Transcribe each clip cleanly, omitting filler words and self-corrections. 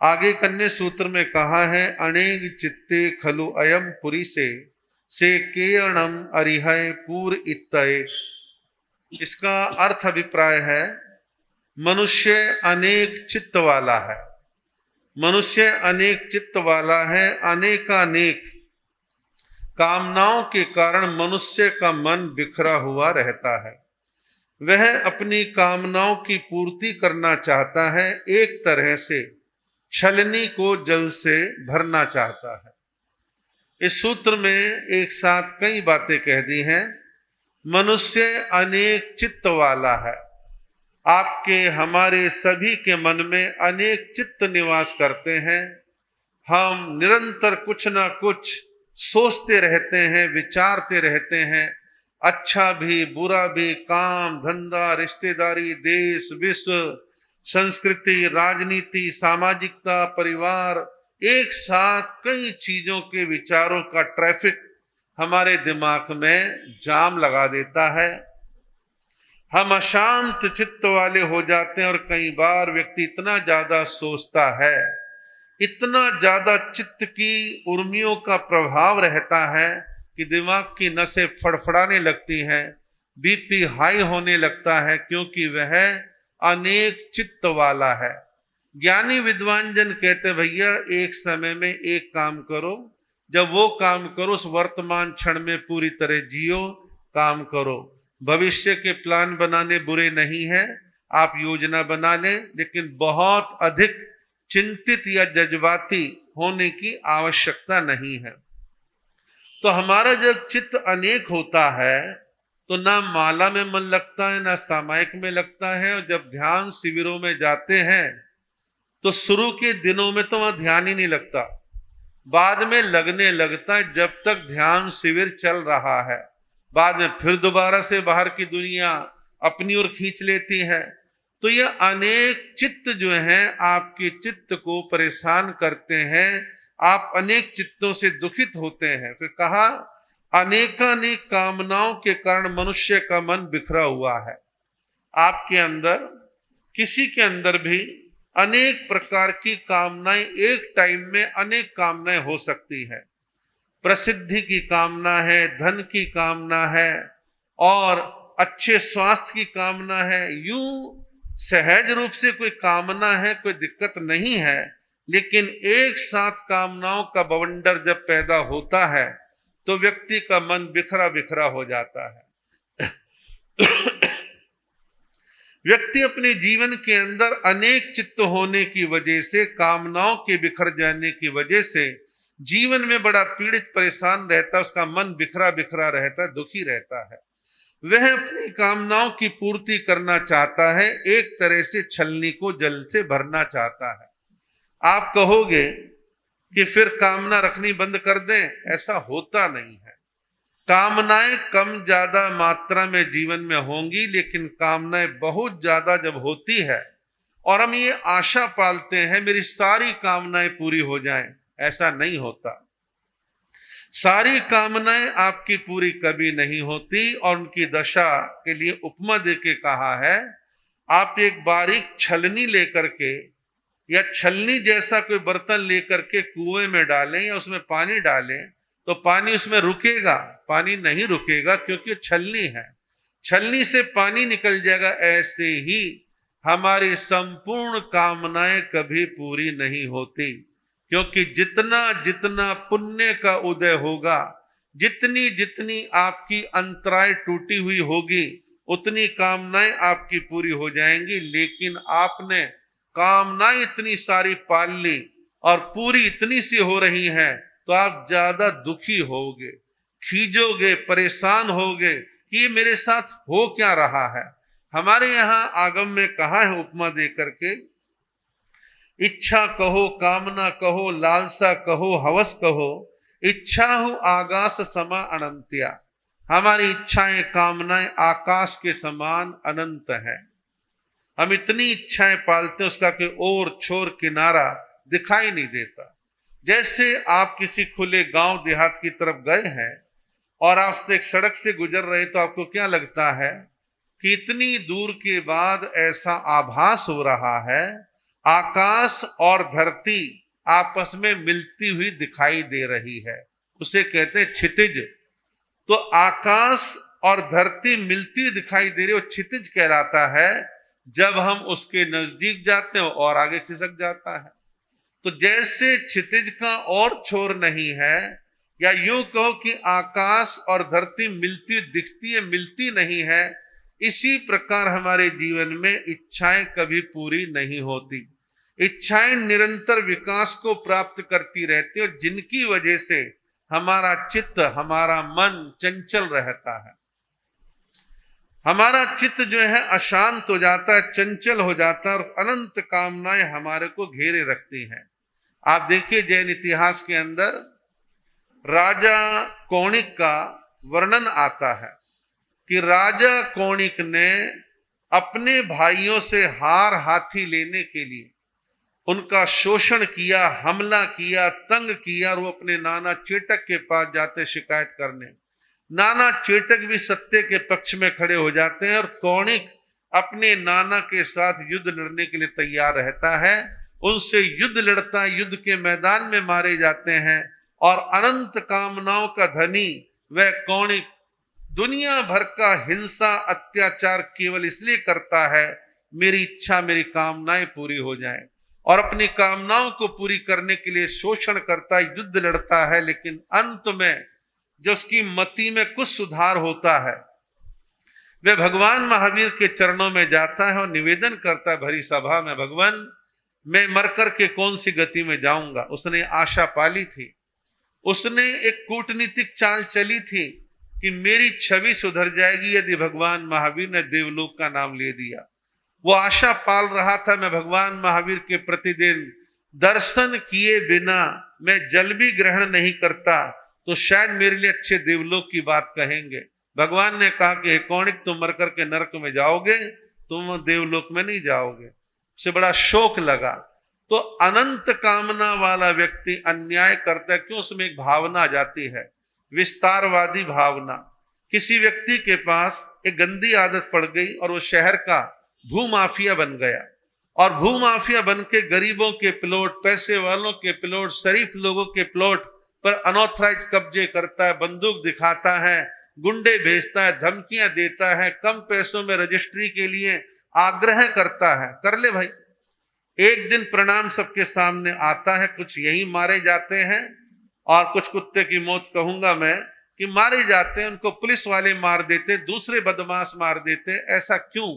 आगे कन्या सूत्र में कहा है, अनेक चित्ते खलु अयम पुरी से केयणम अरिहय पूर इत्तये। इसका अर्थ अभिप्राय है, मनुष्य अनेक चित्त वाला है। मनुष्य अनेक चित्त वाला है। अनेकानेक कामनाओं के कारण मनुष्य का मन बिखरा हुआ रहता है। वह अपनी कामनाओं की पूर्ति करना चाहता है, एक तरह से छलनी को जल से भरना चाहता है। इस सूत्र में एक साथ कई बातें कह दी हैं। मनुष्य अनेक चित्त वाला है। आपके हमारे सभी के मन में अनेक चित्त निवास करते हैं। हम निरंतर कुछ ना कुछ सोचते रहते हैं, विचारते रहते हैं, अच्छा भी बुरा भी, काम धंधा, रिश्तेदारी, देश विश्व, संस्कृति, राजनीति, सामाजिकता, परिवार, एक साथ कई चीजों के विचारों का ट्रैफिक हमारे दिमाग में जाम लगा देता है। हम अशांत चित्त वाले हो जाते हैं और कई बार व्यक्ति इतना ज्यादा सोचता है, इतना ज्यादा चित्त की उर्मियों का प्रभाव रहता है कि दिमाग की नसें फड़फड़ाने लगती हैं, बीपी हाई होने लगता है, क्योंकि वह अनेक चित्त वाला है। ज्ञानी विद्वान जन कहते, भैया एक समय में एक काम करो, जब वो काम करो उस वर्तमान क्षण में पूरी तरह जियो, काम करो। भविष्य के प्लान बनाने बुरे नहीं है, आप योजना बना लें, लेकिन बहुत अधिक चिंतित या जज्बाती होने की आवश्यकता नहीं है। तो हमारा जब चित्त अनेक होता है तो ना माला में मन लगता है, ना सामायिक में लगता है। और जब ध्यान शिविरों में जाते हैं तो शुरू के दिनों में तो वहां ध्यान ही नहीं लगता, बाद में लगने लगता है जब तक ध्यान शिविर चल रहा है। बाद में फिर दोबारा से बाहर की दुनिया अपनी ओर खींच लेती है। तो ये अनेक चित्त जो हैं आपके चित्त को परेशान करते हैं, आप अनेक चित्तों से दुखित होते हैं। फिर कहा, अनेकानेक कामनाओं के कारण मनुष्य का मन बिखरा हुआ है। आपके अंदर, किसी के अंदर भी अनेक प्रकार की कामनाएं, एक टाइम में अनेक कामनाएं हो सकती है। प्रसिद्धि की कामना है, धन की कामना है, और अच्छे स्वास्थ्य की कामना है। यूं सहज रूप से कोई कामना है, कोई दिक्कत नहीं है, लेकिन एक साथ कामनाओं का बवंडर जब पैदा होता है तो व्यक्ति का मन बिखरा बिखरा हो जाता है। व्यक्ति अपने जीवन के अंदर अनेक चित्त होने की वजह से, कामनाओं के बिखर जाने की वजह से जीवन में बड़ा पीड़ित परेशान रहता है। उसका मन बिखरा बिखरा रहता है, दुखी रहता है। वह अपनी कामनाओं की पूर्ति करना चाहता है, एक तरह से छलनी को जल से भरना चाहता है। आप कहोगे कि फिर कामना रखनी बंद कर दें, ऐसा होता नहीं है। कामनाएं कम ज्यादा मात्रा में जीवन में होंगी, लेकिन कामनाएं बहुत ज्यादा जब होती है और हम ये आशा पालते हैं मेरी सारी कामनाएं पूरी हो जाएं, ऐसा नहीं होता। सारी कामनाएं आपकी पूरी कभी नहीं होती। और उनकी दशा के लिए उपमा देके कहा है, आप एक बारीक छलनी लेकर के या छलनी जैसा कोई बर्तन लेकर के कुएं में डालें या उसमें पानी डालें तो पानी उसमें रुकेगा? पानी नहीं रुकेगा, क्योंकि छलनी है, छलनी से पानी निकल जाएगा। ऐसे ही हमारी संपूर्ण कामनाएं कभी पूरी नहीं होती, क्योंकि जितना जितना पुण्य का उदय होगा, जितनी जितनी आपकी अंतराय टूटी हुई होगी, उतनी कामनाएं आपकी पूरी हो जाएंगी। लेकिन आपने कामनाएं इतनी सारी पाल ली और पूरी इतनी सी हो रही हैं, तो आप ज्यादा दुखी होगे, खींचोगे, परेशान होगे कि ये मेरे साथ हो क्या रहा है। हमारे यहाँ आगम में कहा है उपमा दे करके, इच्छा कहो, कामना कहो, लालसा कहो, हवस कहो, इच्छा हूं आकाश समा अनंत्या। हमारी इच्छाएं, कामनाएं आकाश के समान अनंत है। हम इतनी इच्छाएं पालते हैं, उसका कोई और छोर किनारा दिखाई नहीं देता। जैसे आप किसी खुले गांव देहात की तरफ गए हैं और आपसे एक सड़क से गुजर रहे, तो आपको क्या लगता है कि इतनी दूर के बाद ऐसा आभास हो रहा है, आकाश और धरती आपस में मिलती हुई दिखाई दे रही है, उसे कहते हैं क्षितिज। तो आकाश और धरती मिलती हुई दिखाई दे रही है, वो क्षितिज कहलाता है। जब हम उसके नजदीक जाते हैं और आगे खिसक जाता है। तो जैसे क्षितिज का और छोर नहीं है, या यूं कहो कि आकाश और धरती मिलती दिखती है, मिलती नहीं है, इसी प्रकार हमारे जीवन में इच्छाएं कभी पूरी नहीं होती। इच्छाएं निरंतर विकास को प्राप्त करती रहती है, और जिनकी वजह से हमारा चित्त, हमारा मन चंचल रहता है। हमारा चित्त जो है अशांत हो जाता है, चंचल हो जाता है, और अनंत कामनाएं हमारे को घेरे रखती हैं। आप देखिए जैन इतिहास के अंदर राजा कौणिक का वर्णन आता है कि राजा कौणिक ने अपने भाइयों से हार हाथी लेने के लिए उनका शोषण किया, हमला किया, तंग किया, और वो अपने नाना चेटक के पास जाते शिकायत करने। नाना चेटक भी सत्य के पक्ष में खड़े हो जाते हैं, और कौणिक अपने नाना के साथ युद्ध लड़ने के लिए तैयार रहता है। उनसे युद्ध लड़ता है, युद्ध के मैदान में मारे जाते हैं, और अनंत कामनाओं का धनी वह कौणिक दुनिया भर का हिंसा अत्याचार केवल इसलिए करता है मेरी इच्छा, मेरी कामनाएं पूरी हो जाएं, और अपनी कामनाओं को पूरी करने के लिए शोषण करता है, युद्ध लड़ता है। लेकिन अंत में जो उसकी मति में कुछ सुधार होता है, वह भगवान महावीर के चरणों में जाता है और निवेदन करता है भरी सभा में, भगवान मैं मरकर के कौन सी गति में जाऊंगा। उसने आशा पाली थी, उसने एक कूटनीतिक चाल चली थी कि मेरी छवि सुधर जाएगी यदि भगवान महावीर ने देवलोक का नाम ले दिया। वो आशा पाल रहा था, मैं भगवान महावीर के प्रतिदिन दर्शन किए बिना मैं जल भी ग्रहण नहीं करता तो शायद मेरे लिए अच्छे देवलोक की बात कहेंगे। भगवान ने कहा कि हे कौणिक, तुम मर करके नरक में जाओगे, तुम देवलोक में नहीं जाओगे। उसे बड़ा शोक लगा। तो अनंत कामना वाला व्यक्ति अन्याय करता है, क्यों? उसमें एक भावना आ जाती है, विस्तारवादी भावना। किसी व्यक्ति के पास एक गंदी आदत पड़ गई और वो शहर का भूमाफिया बन गया, और भूमाफिया बन के गरीबों के प्लॉट, पैसे वालों के प्लॉट, शरीफ लोगों के प्लॉट पर अनऑथराइज कब्जे करता है, बंदूक दिखाता है, गुंडे भेजता है, धमकियां देता है, कम पैसों में रजिस्ट्री के लिए आग्रह करता है। कर ले भाई, एक दिन परिणाम सबके सामने आता है। कुछ यही मारे जाते हैं और कुछ कुत्ते की मौत कहूंगा मैं कि मारे जाते हैं, उनको पुलिस वाले मार देते, दूसरे बदमाश मार देते। ऐसा क्यों?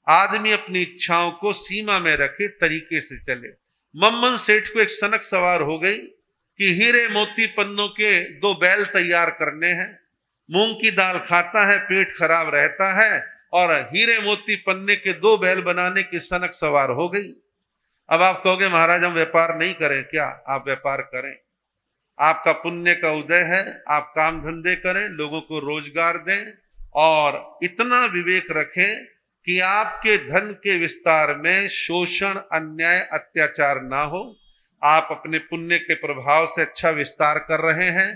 आदमी अपनी इच्छाओं को सीमा में रखे, तरीके से चले। मम्मन सेठ को एक सनक सवार हो गई कि हीरे मोती पन्नों के 2 बैल तैयार करने हैं। मूंग की दाल खाता है, पेट खराब रहता है, और हीरे मोती पन्ने के 2 बैल बनाने की सनक सवार हो गई। अब आप कहोगे महाराज हम व्यापार नहीं करें क्या? आप व्यापार करें, आपका पुण्य का उदय है, आप काम धंधे करें, लोगों को रोजगार दें, और इतना विवेक रखें कि आपके धन के विस्तार में शोषण, अन्याय, अत्याचार ना हो। आप अपने पुण्य के प्रभाव से अच्छा विस्तार कर रहे हैं,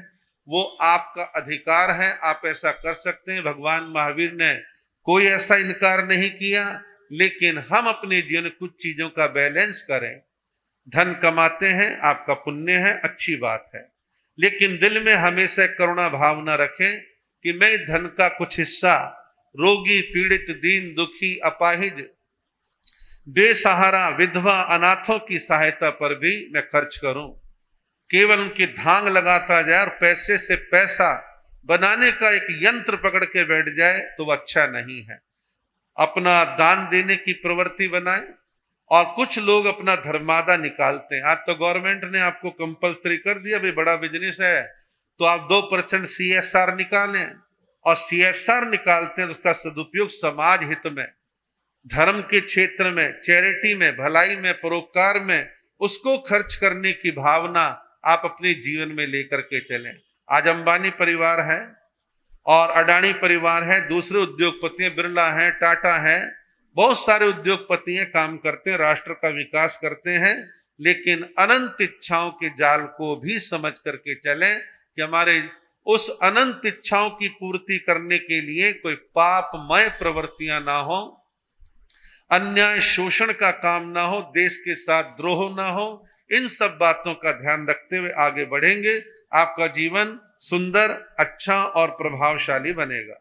वो आपका अधिकार है, आप ऐसा कर सकते हैं। भगवान महावीर ने कोई ऐसा इनकार नहीं किया, लेकिन हम अपने जीवन में कुछ चीजों का बैलेंस करें। धन कमाते हैं, आपका पुण्य है, अच्छी बात है, लेकिन दिल में हमेशा करुणा भावना रखें कि मैं धन का कुछ हिस्सा रोगी, पीड़ित, दीन, दुखी, अपाहिज, बेसहारा, विधवा, अनाथों की सहायता पर भी मैं खर्च करूं। केवल उनकी धांग लगाता जाए और पैसे से पैसा बनाने का एक यंत्र पकड़ के बैठ जाए तो वह अच्छा नहीं है। अपना दान देने की प्रवृत्ति बनाए। और कुछ लोग अपना धर्मादा निकालते हैं। आज तो गवर्नमेंट ने आपको कंपलसरी कर दिया, भाई बड़ा बिजनेस है तो आप 2% CSR निकालें, और CSR निकालते हैं तो उसका सदुपयोग समाज हित में, धर्म के क्षेत्र में, चैरिटी में, भलाई में, परोपकार में, उसको खर्च करने की भावना आप अपने जीवन में लेकर के चलें। आज अंबानी परिवार है और अडानी परिवार है, दूसरे उद्योगपति हैं, बिरला हैं, टाटा हैं, बहुत सारे उद्योगपति हैं, काम करते हैं, राष्ट्र का विकास करते हैं, लेकिन अनंत इच्छाओं के जाल को भी समझ करके चलें कि हमारे उस अनंत इच्छाओं की पूर्ति करने के लिए कोई पापमय प्रवृत्तियां ना हो। अन्याय शोषण का काम ना हो, देश के साथ द्रोह ना हो, इन सब बातों का ध्यान रखते हुए आगे बढ़ेंगे, आपका जीवन सुंदर, अच्छा और प्रभावशाली बनेगा।